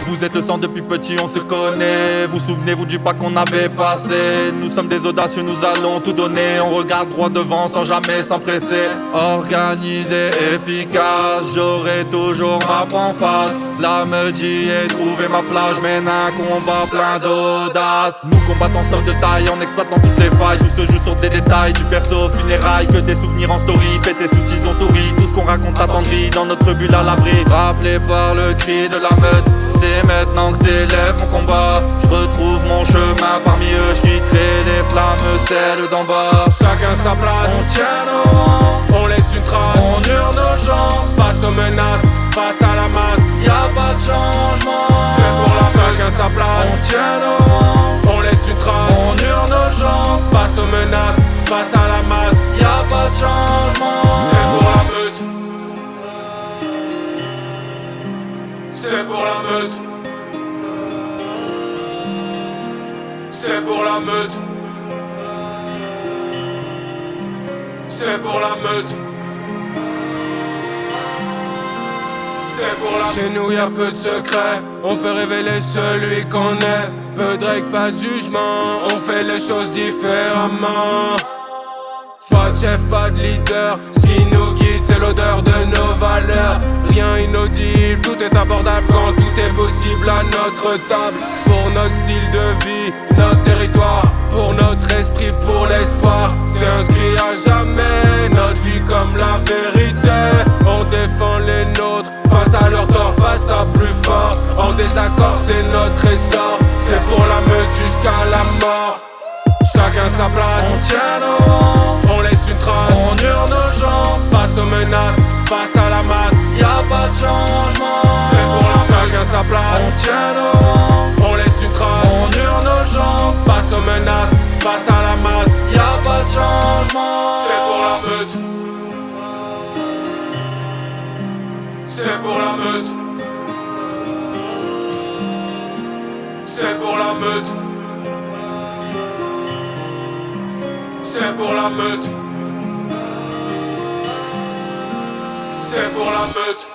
Vous êtes le sang depuis petit, on se connaît. Vous souvenez-vous du pas qu'on avait passé? Nous sommes des audacieux, nous allons tout donner. On regarde droit devant sans jamais s'empresser. Organisé, efficace, j'aurai toujours ma en face. La meute, j'y ai trouvé ma plage, mène un combat plein d'audace. Nous combattons sommes de taille en exploitant toutes les failles. Tout se joue sur des détails, du perso au funérailles. Que des souvenirs en story, pétés sous tison souris. Tout ce qu'on raconte attendri dans notre bulle à l'abri. Rappelé par le cri de la meute, c'est maintenant que s'élève mon combat. Je retrouve mon chemin parmi eux, je quitterai les flammes, celles d'en bas. Chacun sa place, On tient nos rangs, on laisse une trace. on hurle nos chances. Face aux menaces, face à la masse. Y'a pas de changement. C'est pour la chacun sa On place. tient nos rangs, On laisse une trace. on hurle nos chances. Face aux menaces, face à la masse. Y'a pas de changement. C'est pour la meute. C'est pour la meute. C'est pour la meute. C'est pour la meute. C'est pour la. Chez nous y'a peu de secrets. On peut révéler celui qu'on est. Peu de règles, pas de jugement. On fait les choses différemment. Pas de chef, pas de leader. Ce qui nous guide, c'est l'odeur de nos valeurs. Rien inaudible, tout est abordable quand tout est possible à notre table. Pour notre style de vie, notre territoire, pour notre esprit, pour l'espoir. C'est inscrit à jamais, notre vie comme la vérité. On défend les nôtres, face à leur tort, face à plus fort. En désaccord, c'est notre essor. C'est pour la meute jusqu'à la mort. Chacun sa place. On tient nos rangs, On laisse une trace. on hurle nos chances. Face aux menaces, face à la masse. Y'a pas de changement. C'est pour la chacun sa place. On tient nos rangs, On laisse une trace. on hurle nos chances. Face aux menaces, face à la masse. Y'a pas de changement. C'est pour la meute. C'est pour la meute. C'est pour la meute. C'est pour la meute. C'est pour la meute.